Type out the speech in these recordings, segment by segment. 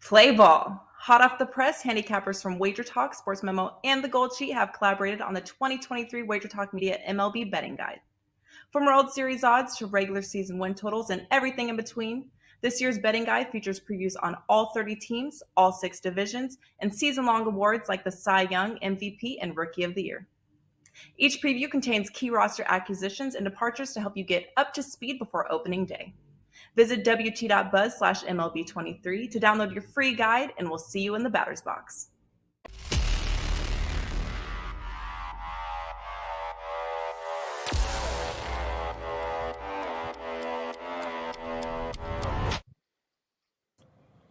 Play ball. Hot off the press, handicappers from Wager Talk, SportsMemo, and the Gold Sheet have collaborated on the 2023 Wager Talk Media MLB betting guide. From World Series odds to regular season win totals and everything in between, this year's betting guide features previews on all 30 teams, all 6 divisions, and season-long awards like the Cy Young, MVP, and Rookie of the Year. Each preview contains key roster acquisitions and departures to help you get up to speed before opening day. Visit wt.buzz/MLB23 to download your free guide, and we'll see you in the batter's box.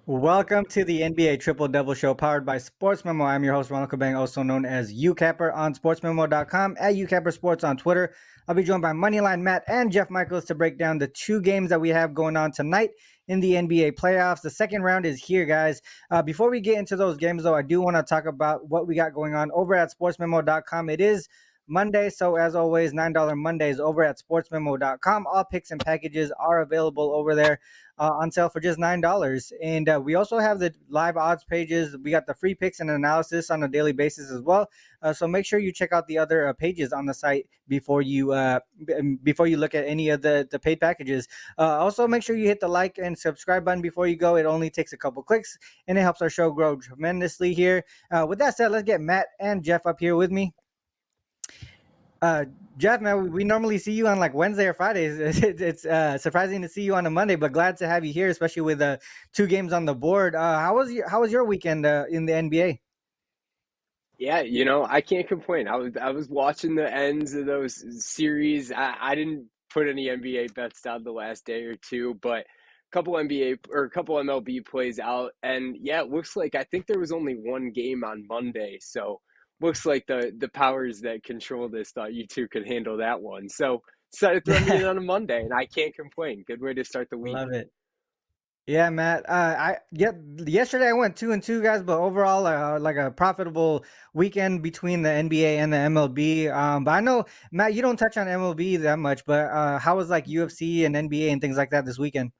Welcome to the NBA Triple Double Show powered by SportsMemo. I'm your host, Ronald Cabang, also known as UCapper on SportsMemo.com, at UCapper Sports on Twitter. I'll be joined by Moneyline Matt and Jeff Michaels to break down the 2 games that we have going on tonight in the NBA playoffs. The second round is here, guys. Before we get into those games, though, I do want to talk about what we got going on over at SportsMemo.com. It is Monday, so as always, $9 Mondays over at SportsMemo.com. All picks and packages are available over there on sale for just $9. And we also have the live odds pages. We got the free picks and analysis on a daily basis as well. So make sure you check out the other pages on the site before you look at any of the paid packages. Also, make sure you hit the like and subscribe button before you go. It only takes a couple clicks, and it helps our show grow tremendously here. With that said, let's get Matt and Jeff up here with me. Jeff, man, we normally see you on like Wednesday or Fridays. It's surprising to see you on a Monday, but glad to have you here, especially with 2 games on the board. How was your weekend in the NBA? Yeah, I can't complain. I was watching the ends of those series. I didn't put any NBA bets down the last day or two, but a couple MLB plays out, and yeah, it looks like I think there was only one game on Monday, so looks like the powers that control this thought you two could handle that one. So decided to throw me in on a Monday, and I can't complain. Good way to start the week. Love it. Yeah, Matt. Yesterday I went 2-2, guys, but overall, like a profitable weekend between the NBA and the MLB. But I know, Matt, you don't touch on MLB that much, but how was like UFC and NBA and things like that this weekend?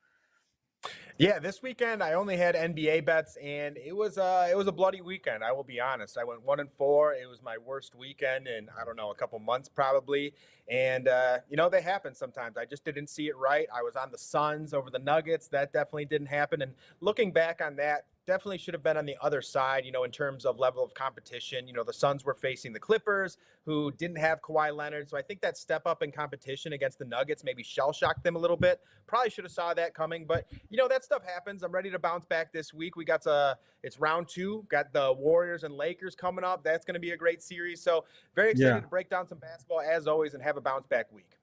Yeah, this weekend I only had NBA bets, and it was a bloody weekend. I will be honest. I went 1-4. It was my worst weekend in I don't know a couple months probably, and they happen sometimes. I just didn't see it right. I was on the Suns over the Nuggets. That definitely didn't happen. And looking back on that, definitely should have been on the other side, in terms of level of competition. The Suns were facing the Clippers, who didn't have Kawhi Leonard. So I think that step up in competition against the Nuggets maybe shell-shocked them a little bit. Probably should have saw that coming. But, that stuff happens. I'm ready to bounce back this week. We got it's round 2. Got the Warriors and Lakers coming up. That's going to be a great series. So very excited to break down some basketball as always and have a bounce back week.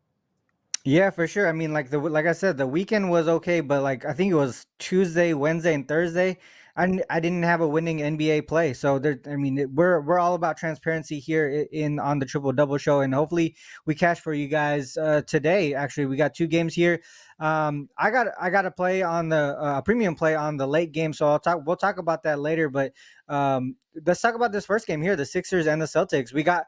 Yeah, for sure. I mean, like I said, the weekend was okay, but like I think it was Tuesday, Wednesday, and Thursday. I didn't have a winning NBA play, so we're all about transparency here on the Triple Double Show, and hopefully we cash for you guys today. Actually, we got 2 games here. I got a play on the premium play on the late game, so we'll talk about that later. But let's talk about this first game here, the Sixers and the Celtics. We got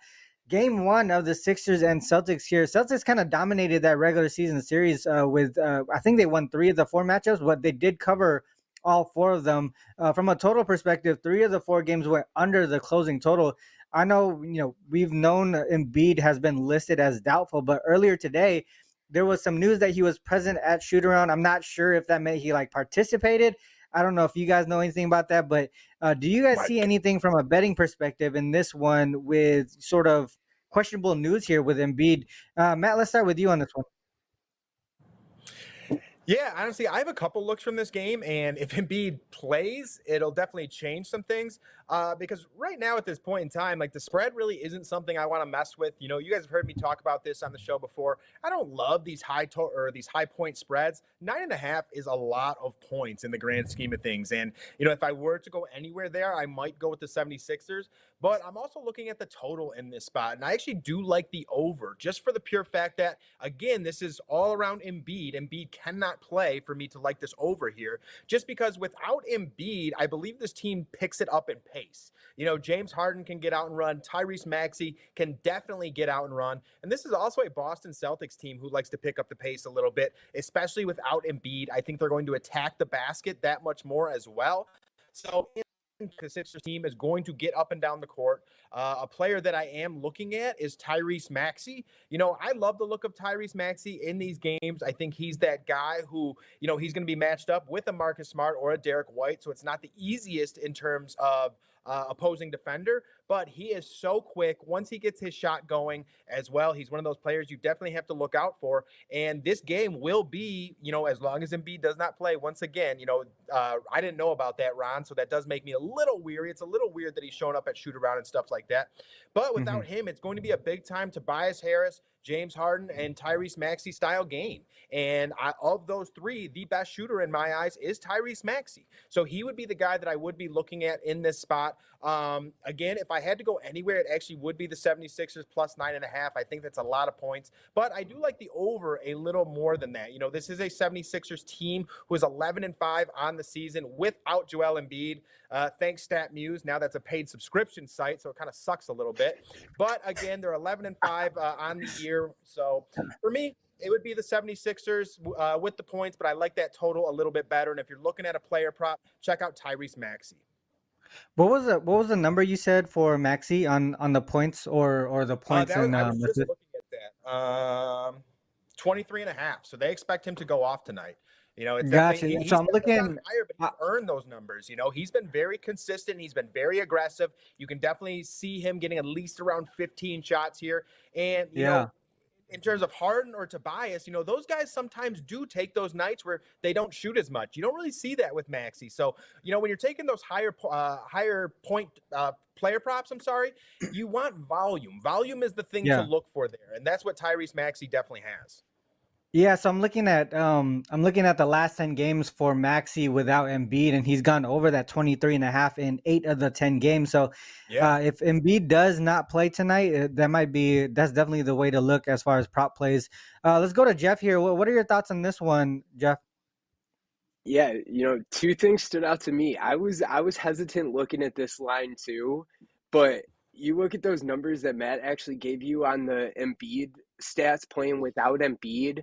Game 1 of the Sixers and Celtics here. Celtics kind of dominated that regular season series with I think they won 3 of the 4 matchups, but they did cover all 4 of them. From a total perspective, 3 of the 4 games went under the closing total. I know, we've known Embiid has been listed as doubtful, but earlier today there was some news that he was present at shoot-around. I'm not sure if that meant he participated. I don't know if you guys know anything about that, but do you guys see anything from a betting perspective in this one with sort of questionable news here with Embiid? Matt, let's start with you on this one. Yeah, honestly, I have a couple looks from this game, and if Embiid plays, it'll definitely change some things. Because right now at this point in time, the spread really isn't something I want to mess with. You guys have heard me talk about this on the show before. I don't love these high point spreads. 9.5 is a lot of points in the grand scheme of things. And, if I were to go anywhere there, I might go with the 76ers. But I'm also looking at the total in this spot. And I actually do like the over, just for the pure fact that, again, this is all around Embiid. Embiid cannot play for me to like this over here, just because without Embiid, I believe this team picks it up in pace. James Harden can get out and run. Tyrese Maxey can definitely get out and run. And this is also a Boston Celtics team who likes to pick up the pace a little bit, especially without Embiid. I think they're going to attack the basket that much more as well. So the Sixers team is going to get up and down the court. A player that I am looking at is Tyrese Maxey. I love the look of Tyrese Maxey in these games. I think he's that guy who, he's going to be matched up with a Marcus Smart or a Derek White. So it's not the easiest in terms of opposing defender, but he is so quick. Once he gets his shot going as well, he's one of those players you definitely have to look out for. And this game will be, as long as Embiid does not play, once again, I didn't know about that, Ron, so that does make me a little weary. It's a little weird that he's showing up at shoot around and stuff like that. But without him, it's going to be a big time Tobias Harris, James Harden, and Tyrese Maxey style game. And of those three, the best shooter in my eyes is Tyrese Maxey. So he would be the guy that I would be looking at in this spot. Again, if I had to go anywhere, it actually would be the 76ers plus 9.5. I think that's a lot of points. But I do like the over a little more than that. This is a 76ers team who is 11-5 on the season without Joel Embiid. Thanks, StatMuse. Now that's a paid subscription site, so it kind of sucks a little bit. But again, they're 11-5 on the year. So for me, it would be the 76ers with the points, but I like that total a little bit better. And if you're looking at a player prop, check out Tyrese Maxey. What was the number you said for Maxey on the points or the points? I was just looking at that. 23.5. So they expect him to go off tonight. It's gotcha. He's So I'm looking higher, but he's earned those numbers. He's been very consistent. He's been very aggressive. You can definitely see him getting at least around 15 shots here. And you know, in terms of Harden or Tobias, those guys sometimes do take those nights where they don't shoot as much. You don't really see that with Maxey. So, when you're taking those higher point player props, you want volume. Volume is the thing to look for there. And that's what Tyrese Maxey definitely has. Yeah, so I'm looking at the last 10 games for Maxey without Embiid, and he's gone over that 23.5 in 8 of the 10 games. So if Embiid does not play tonight, that's definitely the way to look as far as prop plays. Let's go to Jeff here. What are your thoughts on this one, Jeff? Yeah, two things stood out to me. I was hesitant looking at this line too, but you look at those numbers that Matt actually gave you on the Embiid stats playing without Embiid.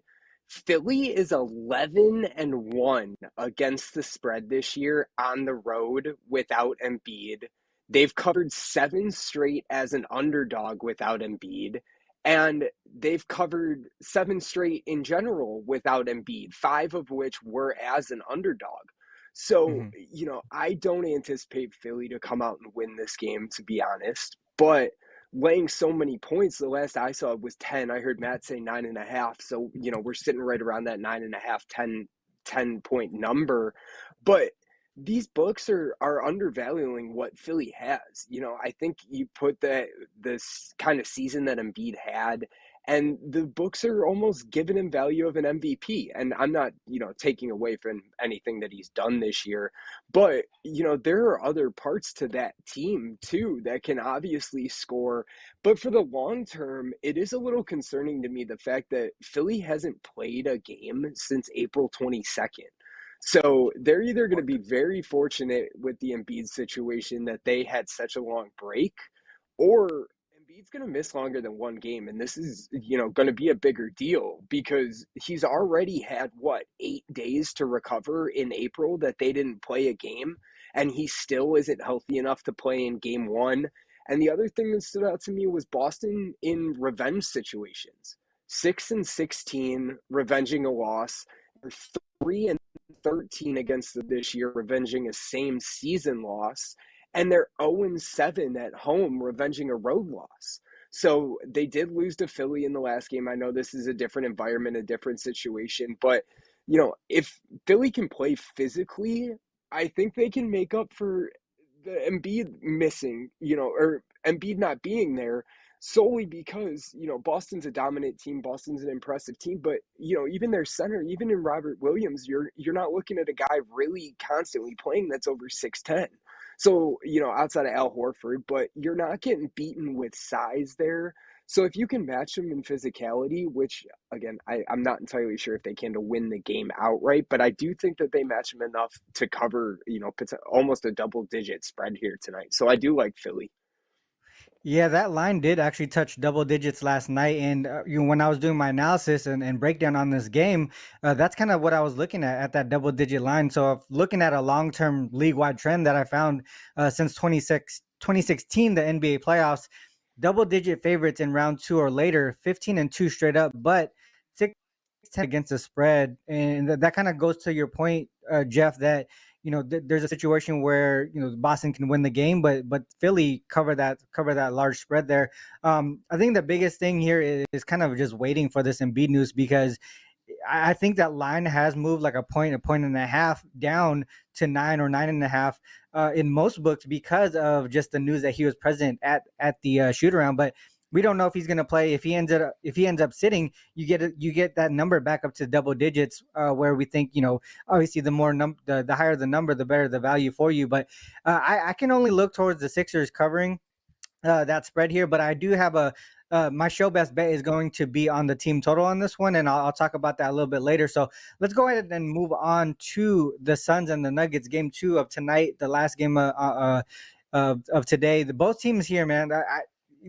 Philly is 11-1 against the spread this year on the road without Embiid. They've covered 7 straight as an underdog without Embiid, and they've covered 7 straight in general without Embiid, 5 of which were as an underdog. So, I don't anticipate Philly to come out and win this game, to be honest, but laying so many points, the last I saw was 10. I heard Matt say 9.5. So, we're sitting right around that 9.5, 10 point number. But these books are undervaluing what Philly has. I think you put this kind of season that Embiid had, and the books are almost giving him value of an MVP. And I'm not, taking away from anything that he's done this year, but, there are other parts to that team too that can obviously score. But for the long term, it is a little concerning to me, the fact that Philly hasn't played a game since April 22nd. So they're either going to be very fortunate with the Embiid situation that they had such a long break, or Embiid's going to miss longer than one game. And this is, going to be a bigger deal because he's already had, 8 days to recover in April that they didn't play a game. And he still isn't healthy enough to play in game 1. And the other thing that stood out to me was Boston in revenge situations. 6-16, revenging a loss. 3-13 against this year, revenging a same season loss, and they're 0-7 at home, revenging a road loss. So they did lose to Philly in the last game. I know this is a different environment, a different situation, but if Philly can play physically, I think they can make up for the Embiid missing, or Embiid not being there, solely because, Boston's a dominant team. Boston's an impressive team, but, even their center, even in Robert Williams, you're not looking at a guy really constantly playing that's over 6'10". So, outside of Al Horford, but you're not getting beaten with size there. So if you can match them in physicality, which, again, I'm not entirely sure if they can to win the game outright, but I do think that they match them enough to cover, almost a double-digit spread here tonight. So I do like Philly. Yeah, that line did actually touch double digits last night. And when I was doing my analysis and breakdown on this game, that's kind of what I was looking at that double digit line. So, if looking at a long term league wide trend that I found since 2016, the NBA playoffs, double digit favorites in round two or later, 15-2 straight up, but 6-10 against the spread. And that kind of goes to your point, Jeff, that there's a situation where Boston can win the game, but Philly cover that large spread there. I think the biggest thing here is kind of just waiting for this Embiid news, because I think that line has moved like a point and a half down to 9 or 9.5 in most books, because of just the news that he was present at the shoot around. But we don't know if he's going to play. If he ends up sitting, you get that number back up to double digits, where we think, obviously the higher the number, the better the value for you. But I can only look towards the Sixers covering that spread here. But I do have my show best bet is going to be on the team total on this one, and I'll talk about that a little bit later. So let's go ahead and move on to the Suns and the Nuggets, game 2 of tonight, the last game of today. Both teams here, man.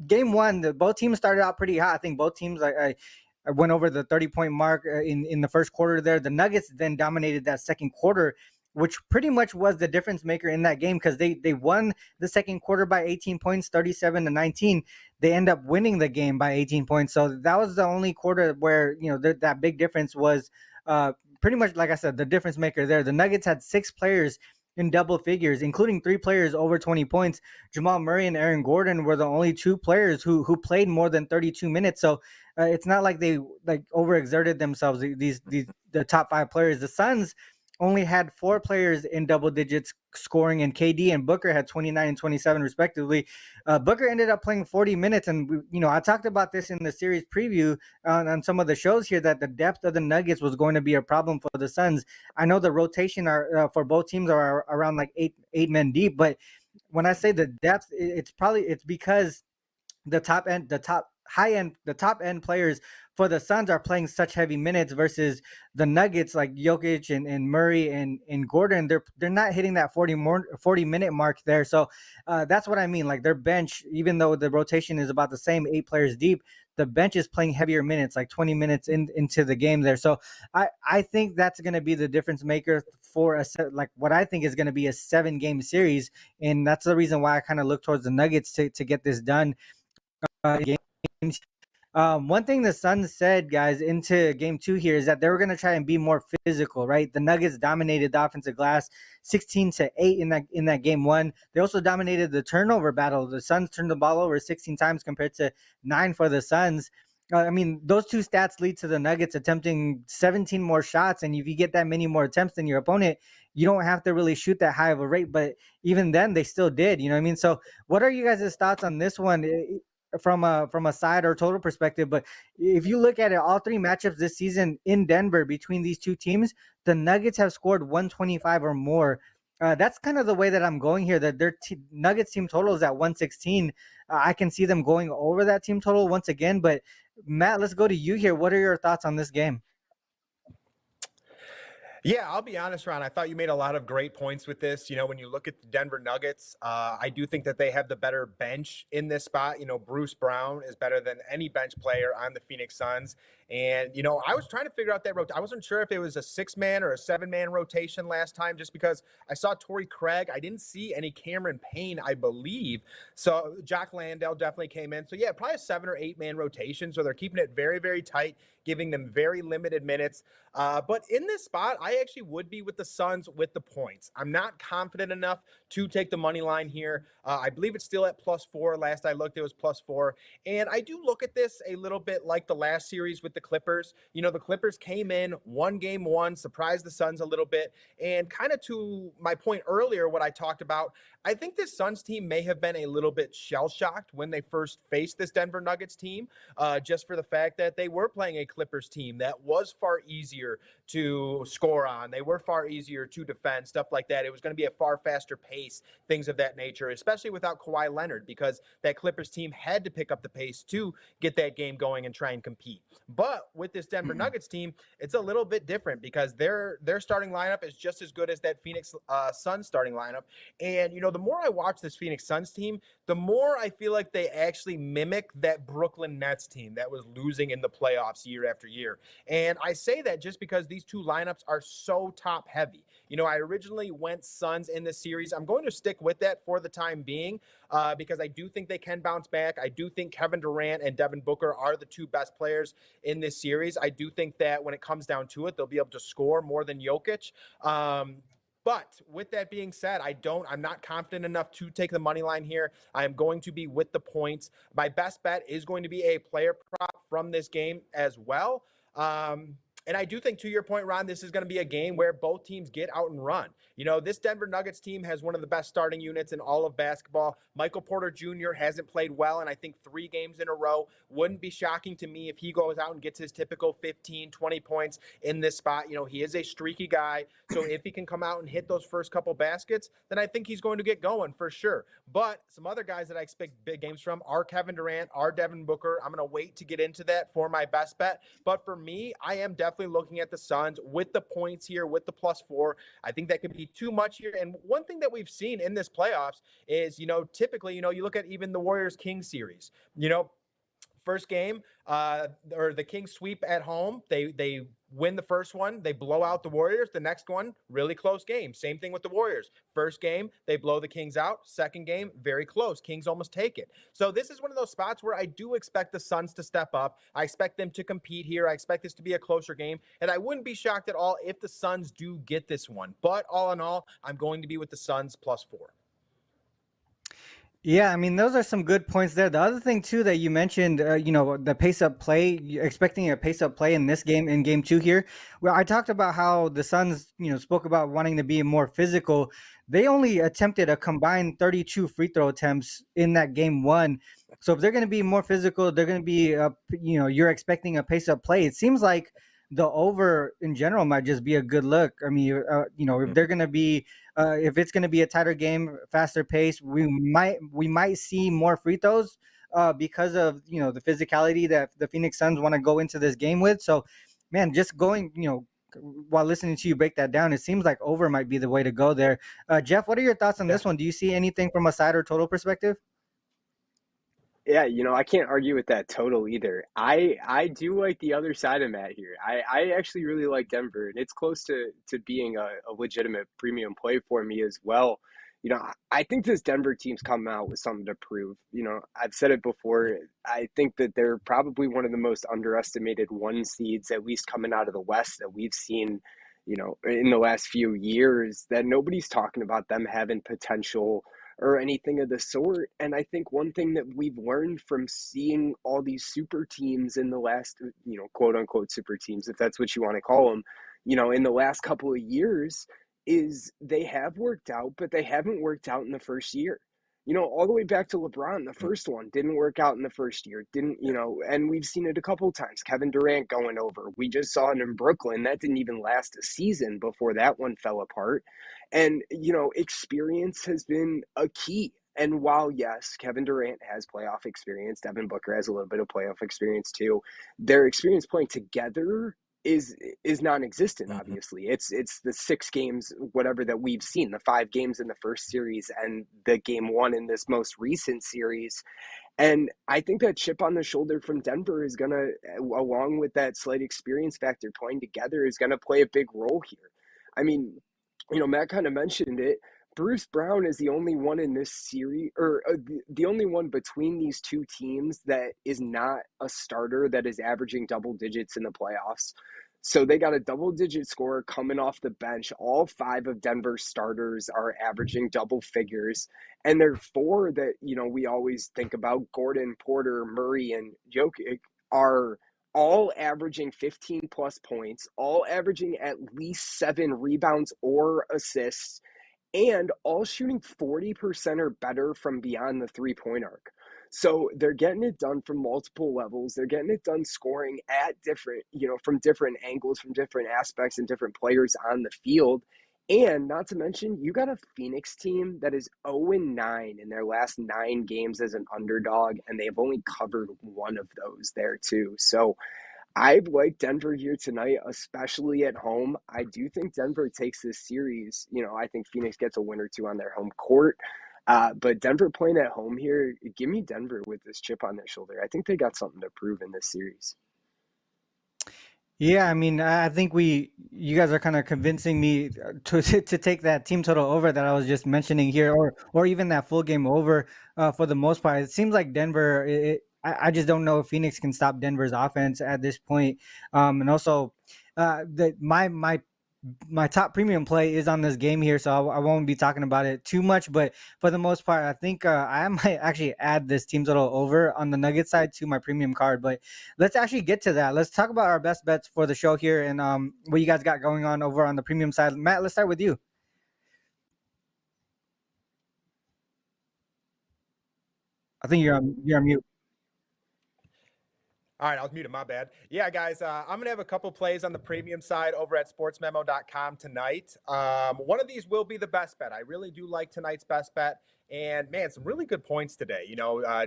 Game 1, both teams started out pretty hot. I think both teams I went over the 30-point mark in the first quarter there. The Nuggets then dominated that second quarter, which pretty much was the difference maker in that game, because they won the second quarter by 18 points, 37-19. They end up winning the game by 18 points. So that was the only quarter where that big difference was pretty much, like I said, the difference maker there. The Nuggets had 6 players in double figures, including 3 players over 20 points. Jamal Murray and Aaron Gordon were the only 2 players who played more than 32 minutes. So it's not like they overexerted themselves. The top 5 players. The Suns only had 4 players in double digits scoring, and KD and Booker had 29 and 27 respectively. Booker ended up playing 40 minutes, and I talked about this in the series preview on some of the shows here, that the depth of the Nuggets was going to be a problem for the Suns. I know the rotation for both teams are around like eight men deep, but when I say the depth, it's because the top end players for the Suns are playing such heavy minutes, versus the Nuggets, like Jokic and Murray and Gordon. They're not hitting that 40 minute mark there. So that's what I mean. Like, their bench, even though the rotation is about the same, 8 players deep, the bench is playing heavier minutes, like 20 minutes into the game there. So I think that's going to be the difference maker for what I think is going to be a 7-game series. And that's the reason why I kind of look towards the Nuggets to get this done. Games. One thing the Suns said, guys, into game 2 here is that they were going to try and be more physical, right? The Nuggets dominated the offensive glass 16-8 in that game 1. They also dominated the turnover battle. The Suns turned the ball over 16 times compared to 9 for the Suns. Those 2 stats lead to the Nuggets attempting 17 more shots, and if you get that many more attempts than your opponent, you don't have to really shoot that high of a rate. But even then, they still did. So what are you guys' thoughts on this one? From a side or total perspective? But if you look at it, all 3 matchups this season in Denver between these 2 teams, the Nuggets have scored 125 or more. That's kind of the way that I'm going here, that their Nuggets team total is at 116. I can see them going over that team total once again. But Matt, let's go to you here. What are your thoughts on this game? Yeah, I'll be honest, Ron. I thought you made a lot of great points with this. When you look at the Denver Nuggets, I do think that they have the better bench in this spot. Bruce Brown is better than any bench player on the Phoenix Suns. And, I was trying to figure out that I wasn't sure if it was a 6-man or a 7-man rotation last time, just because I saw Torrey Craig. I didn't see any Cameron Payne, I believe. So Jock Landale definitely came in. So, yeah, probably a 7 or 8-man rotation. So they're keeping it very, very tight, giving them very limited minutes. But in this spot, I actually would be with the Suns with the points. I'm not confident enough to take the money line here. I believe it's still at +4. Last I looked, it was +4. And I do look at this a little bit like the last series with the Clippers. The Clippers came in, won game 1, surprised the Suns a little bit. And kind of to my point earlier, what I talked about, I think this Suns team may have been a little bit shell-shocked when they first faced this Denver Nuggets team, just for the fact that they were playing a Clippers team that was far easier to score on. They were far easier to defend, stuff like that. It was going to be a far faster pace, things of that nature, especially without Kawhi Leonard, because that Clippers team had to pick up the pace to get that game going and try and compete. But But with this Denver Nuggets team, it's a little bit different because their starting lineup is just as good as that Phoenix Suns starting lineup. And, the more I watch this Phoenix Suns team, the more I feel like they actually mimic that Brooklyn Nets team that was losing in the playoffs year after year. And I say that just because these two lineups are so top heavy. I originally went Suns in this series. I'm going to stick with that for the time being because I do think they can bounce back. I do think Kevin Durant and Devin Booker are the two best players in this series. I do think that when it comes down to it, they'll be able to score more than Jokic. But with that being said, I'm not confident enough to take the money line here. I am going to be with the points. My best bet is going to be a player prop from this game as well. And I do think, to your point, Ron, this is going to be a game where both teams get out and run. This Denver Nuggets team has one of the best starting units in all of basketball. Michael Porter Jr. hasn't played well, and I think 3 games in a row. Wouldn't be shocking to me if he goes out and gets his typical 15, 20 points in this spot. He is a streaky guy, so if he can come out and hit those first couple baskets, then I think he's going to get going for sure. But some other guys that I expect big games from are Kevin Durant, are Devin Booker. I'm going to wait to get into that for my best bet. But for me, I am definitely looking at the Suns with the points here, with the +4. I think that could be too much here. And one thing that we've seen in this playoffs is, typically, you look at even the Warriors-Kings series, first game, or the Kings sweep at home. They win the first one. They blow out the Warriors. The next one, really close game. Same thing with the Warriors. First game, they blow the Kings out. Second game, very close. Kings almost take it. So this is one of those spots where I do expect the Suns to step up. I expect them to compete here. I expect this to be a closer game. And I wouldn't be shocked at all if the Suns do get this one. But all in all, I'm going to be with the Suns +4. Yeah, I mean, those are some good points there. The other thing too that you mentioned, the pace up play, expecting a pace up play in this game, in game 2 here. Well, I talked about how the Suns, spoke about wanting to be more physical. They only attempted a combined 32 free throw attempts in that game 1. So if they're going to be more physical, they're going to be, you're expecting a pace up play. It seems like the over in general might just be a good look. I mean, if they're going to be, if it's going to be a tighter game, faster pace, we might see more free throws because of the physicality that the Phoenix Suns want to go into this game with. So, man, just going while listening to you break that down, it seems like over might be the way to go there. Jeff, what are your thoughts on this one? Do you see anything from a side or total perspective? Yeah, I can't argue with that total either. I do like the other side of Matt here. I actually really like Denver, and it's close to being a legitimate premium play for me as well. I think this Denver team's come out with something to prove. I've said it before. I think that they're probably one of the most underestimated 1 seeds, at least coming out of the West, that we've seen, in the last few years, that nobody's talking about them having potential or anything of the sort. And I think one thing that we've learned from seeing all these super teams in the last, quote unquote super teams, if that's what you want to call them, in the last couple of years, is they have worked out, but they haven't worked out in the first year. All the way back to LeBron, the first one didn't work out in the first year, and we've seen it a couple of times. Kevin Durant going over. We just saw it in Brooklyn. That didn't even last a season before that one fell apart. And, experience has been a key. And while, yes, Kevin Durant has playoff experience, Devin Booker has a little bit of playoff experience too, their experience playing together is non-existent. Obviously, it's the 6 games, whatever, that we've seen, the 5 games in the first series and the game 1 in this most recent series. And I think that chip on the shoulder from Denver is gonna, along with that slight experience factor playing together, is gonna play a big role here. I mean, Matt kind of mentioned it. Bruce Brown is the only one in this series, or the only one between these two teams that is not a starter that is averaging double digits in the playoffs. So they got a double-digit scorer coming off the bench. All 5 of Denver's starters are averaging double figures. And they're 4 that, we always think about, Gordon, Porter, Murray, and Jokic, are all averaging 15-plus points, all averaging at least 7 rebounds or assists, and all shooting 40% or better from beyond the three-point arc. So they're getting it done from multiple levels. They're getting it done scoring at different, from different angles, from different aspects and different players on the field. And not to mention, you got a Phoenix team that is 0-9 in their last 9 games as an underdog, and they've only covered 1 of those there too. So I like Denver here tonight, especially at home. I do think Denver takes this series. I think Phoenix gets a win or two on their home court. But Denver playing at home here, give me Denver with this chip on their shoulder. I think they got something to prove in this series. Yeah, I mean, I think you guys are kind of convincing me to take that team total over that I was just mentioning here, or even that full game over. For the most part, it seems like Denver. I just don't know if Phoenix can stop Denver's offense at this point. And also, my top premium play is on this game here, so I won't be talking about it too much. But for the most part, I think I might actually add this team total over on the Nuggets side to my premium card. But let's actually get to that. Let's talk about our best bets for the show here and what you guys got going on over on the premium side. Matt, let's start with you. I think you're on mute. All right, I was muted. My bad. Yeah, guys, I'm going to have a couple plays on the premium side over at sportsmemo.com tonight. One of these will be the best bet. I really do like tonight's best bet. And man, some really good points today.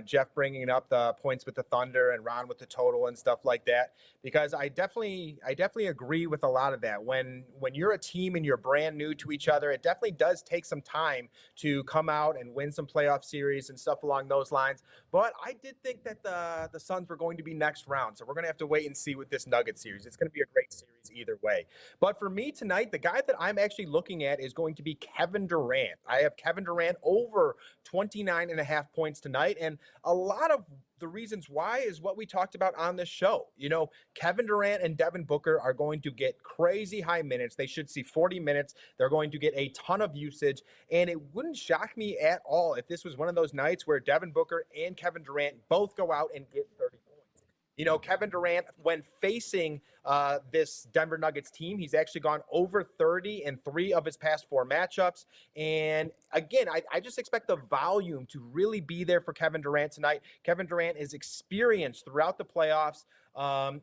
Jeff bringing up the points with the Thunder and Ron with the total and stuff like that. Because I definitely agree with a lot of that. When you're a team and you're brand new to each other, it definitely does take some time to come out and win some playoff series and stuff along those lines. But I did think that the Suns were going to be next round. So we're going to have to wait and see with this Nugget series. It's going to be a great series either way. But for me tonight, the guy that I'm actually looking at is going to be Kevin Durant. I have Kevin Durant over 29.5 points tonight. And a lot of the reasons why is what we talked about on this show. Kevin Durant and Devin Booker are going to get crazy high minutes. They should see 40 minutes. They're going to get a ton of usage. And it wouldn't shock me at all if this was one of those nights where Devin Booker and Kevin Durant both go out and get 30 points. Kevin Durant, when facing this Denver Nuggets team, he's actually gone over 30 in 3 of his past 4 matchups. And again, I just expect the volume to really be there for Kevin Durant tonight. Kevin Durant is experienced throughout the playoffs,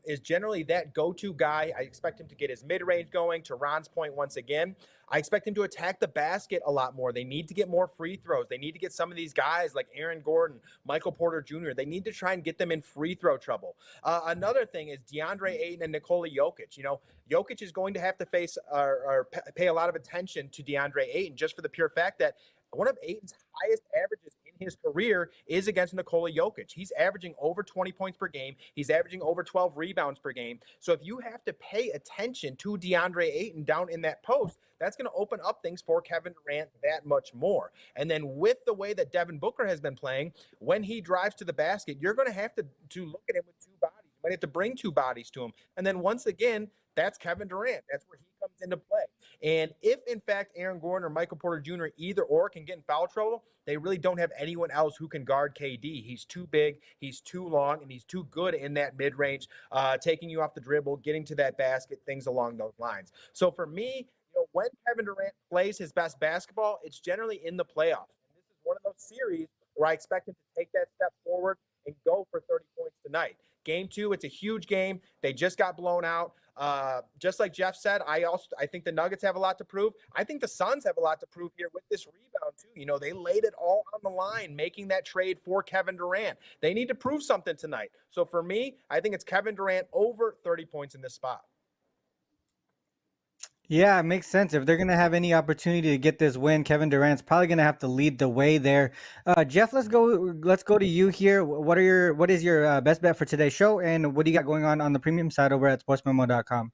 is generally that go-to guy. I expect him to get his mid-range going. To Ron's point once again, I expect him to attack the basket a lot more. They need to get more free throws. They need to get some of these guys like Aaron Gordon, Michael Porter Jr. They need to try and get them in free throw trouble. Another thing is DeAndre Ayton and Nikola Jokic. Jokic is going to have to face or pay a lot of attention to DeAndre Ayton just for the pure fact that one of Ayton's highest averages in his career is against Nikola Jokic. He's averaging over 20 points per game. He's averaging over 12 rebounds per game. So if you have to pay attention to DeAndre Ayton down in that post, that's going to open up things for Kevin Durant that much more. And then with the way that Devin Booker has been playing, when he drives to the basket, you're going to have to look at him with 2 bodies. You might have to bring 2 bodies to him. And then once again, that's Kevin Durant. That's where he comes into play. And if, in fact, Aaron Gordon or Michael Porter Jr. either or can get in foul trouble, they really don't have anyone else who can guard KD. He's too big, he's too long, and he's too good in that mid-range, taking you off the dribble, getting to that basket, things along those lines. So for me, when Kevin Durant plays his best basketball, it's generally in the playoffs. And this is one of those series where I expect him to take that step forward and go for 30 points tonight. Game 2, it's a huge game. They just got blown out. Just like Jeff said, I think the Nuggets have a lot to prove. I think the Suns have a lot to prove here with this rebound too. They laid it all on the line, making that trade for Kevin Durant. They need to prove something tonight. So for me, I think it's Kevin Durant over 30 points in this spot. Yeah, it makes sense. If they're gonna have any opportunity to get this win, Kevin Durant's probably gonna have to lead the way there. Jeff, let's go. Let's go to you here. What is your best bet for today's show, and what do you got going on the premium side over at sportsmemo.com?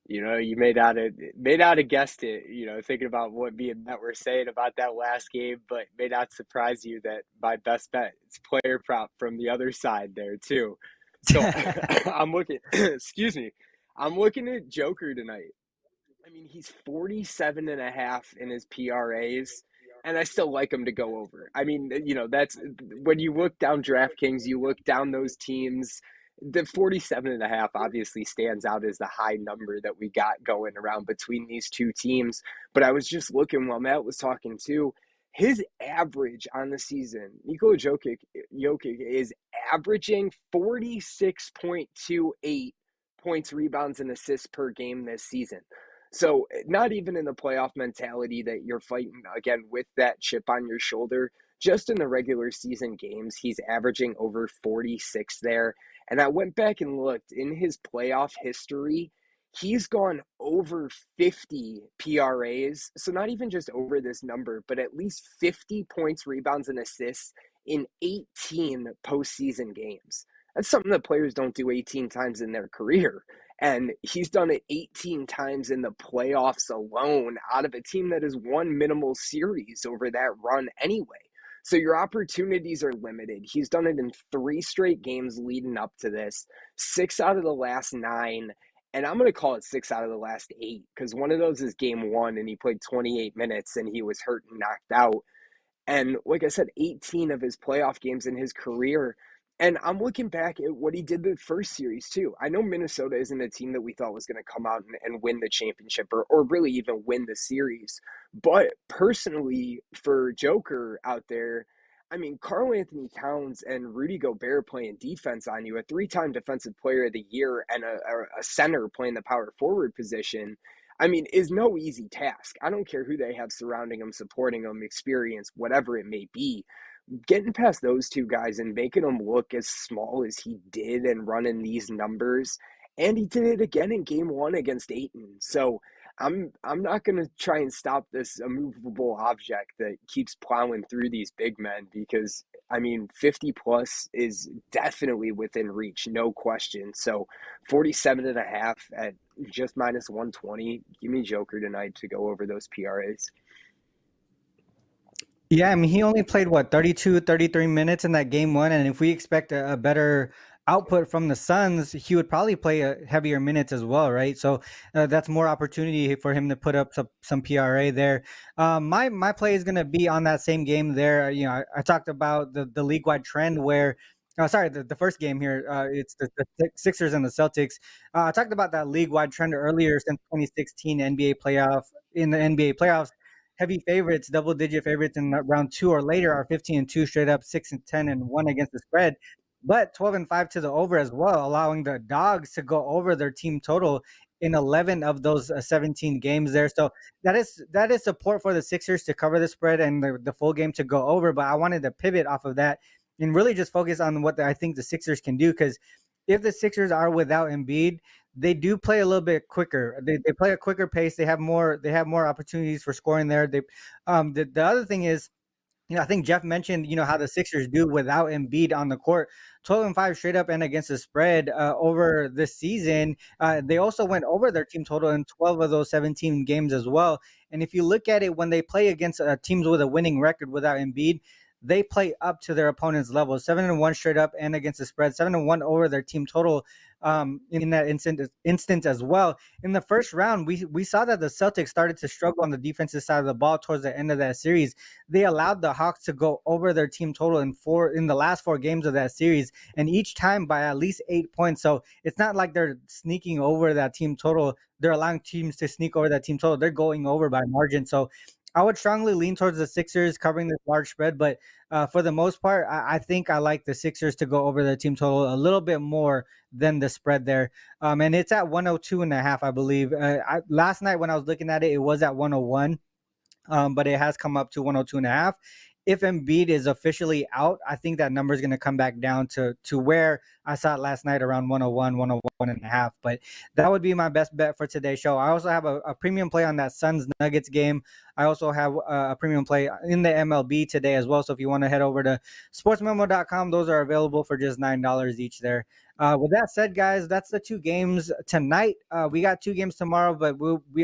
You may not have guessed it, thinking about what me and Matt were saying about that last game, but may not surprise you that my best bet is player prop from the other side there too. So I'm looking, excuse me, I'm looking at Joker tonight. I mean, he's 47.5 in his PRAs, and I still like him to go over. I mean, that's when you look down DraftKings, you look down those teams, the 47.5 obviously stands out as the high number that we got going around between these two teams. But I was just looking while Matt was talking too. His average on the season, Nikola Jokic is averaging 46.28 points, rebounds, and assists per game this season. So not even in the playoff mentality that you're fighting, again, with that chip on your shoulder. Just in the regular season games, he's averaging over 46 there. And I went back and looked in his playoff history. He's gone over 50 PRAs. So not even just over this number, but at least 50 points, rebounds, and assists in 18 postseason games. That's something that players don't do 18 times in their career. And he's done it 18 times in the playoffs alone out of a team that has won minimal series over that run anyway. So your opportunities are limited. He's done it in 3 straight games leading up to this, 6 out of the last 9. And I'm going to call it 6 out of the last 8 because one of those is game 1 and he played 28 minutes and he was hurt and knocked out. And like I said, 18 of his playoff games in his career. And I'm looking back at what he did the first series too. I know Minnesota isn't a team that we thought was going to come out and win the championship or really even win the series. But personally, for Joker out there, I mean, Karl Anthony Towns and Rudy Gobert playing defense on you, a 3-time defensive player of the year and a center playing the power forward position, I mean, is no easy task. I don't care who they have surrounding them, supporting them, experience, whatever it may be. Getting past those 2 guys and making them look as small as he did and running these numbers. And he did it again in game 1 against Ayton. So I'm not going to try and stop this immovable object that keeps plowing through these big men because, I mean, 50 plus is definitely within reach, no question. So 47.5 at just minus 120. Give me Joker tonight to go over those PRAs. Yeah, I mean, he only played, 32, 33 minutes in that game 1. And if we expect a better output from the Suns, he would probably play heavier minutes as well, right? So that's more opportunity for him to put up some PRA there. My play is going to be on that same game there. You know, I talked about the league-wide trend where the first game here, it's the Sixers and the Celtics. I talked about that league-wide trend earlier since 2016 NBA playoff. In the NBA playoffs, heavy favorites, double-digit favorites in round 2 or later are 15-2 straight up, 6-10-1 against the spread, but 12-5 to the over as well, allowing the dogs to go over their team total in 11 of those 17 games there. So that is support for the Sixers to cover the spread and the full game to go over. But I wanted to pivot off of that and really just focus on what I think the Sixers can do, because if the Sixers are without Embiid, they do play a little bit quicker. They play a quicker pace. They have more opportunities for scoring there. The other thing is, you know, I think Jeff mentioned, you know, how the Sixers do without Embiid on the court, 12-5 straight up and against the spread over this season. They also went over their team total in 12 of those 17 games as well. And if you look at it, when they play against teams with a winning record without Embiid, they play up to their opponent's level, 7-1 straight up and against the spread, 7-1 over their team total in that instance as well. In the first round, we saw that the Celtics started to struggle on the defensive side of the ball towards the end of that series. They allowed the Hawks to go over their team total in the last 4 games of that series, and each time by at least 8 points. So it's not like they're sneaking over that team total. They're allowing teams to sneak over that team total. They're going over by margin. So I would strongly lean towards the Sixers covering this large spread, but for the most part, I think I like the Sixers to go over the team total a little bit more than the spread there. And it's at 102.5, I believe. Last night when I was looking at it, it was at 101, but it has come up to 102.5. If Embiid is officially out, I think that number is going to come back down to where I saw it last night, around 101, 101.5. But that would be my best bet for today's show. I also have a premium play on that Suns Nuggets game. I also have a premium play in the MLB today as well. So if you want to head over to sportsmemo.com, those are available for just $9 each there. With that said, guys, that's the 2 games tonight. We got 2 games tomorrow, but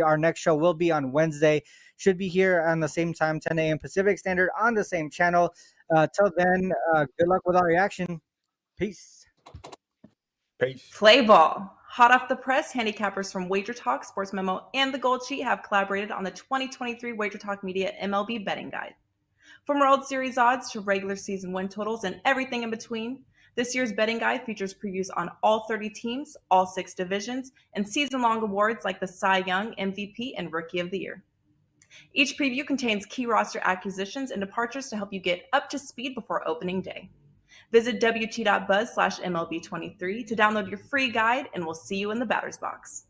our next show will be on Wednesday. Should be here on the same time, 10 a.m. Pacific Standard on the same channel. Till then, good luck with all your action. Peace. Play ball. Hot off the press, handicappers from Wager Talk, Sports Memo, and the Gold Sheet have collaborated on the 2023 Wager Talk Media MLB Betting Guide. From World Series odds to regular season win totals and everything in between, this year's betting guide features previews on all 30 teams, all 6 divisions, and season-long awards like the Cy Young, MVP, and Rookie of the Year. Each preview contains key roster acquisitions and departures to help you get up to speed before opening day. Visit wt.buzz/MLB23 to download your free guide, and we'll see you in the batter's box.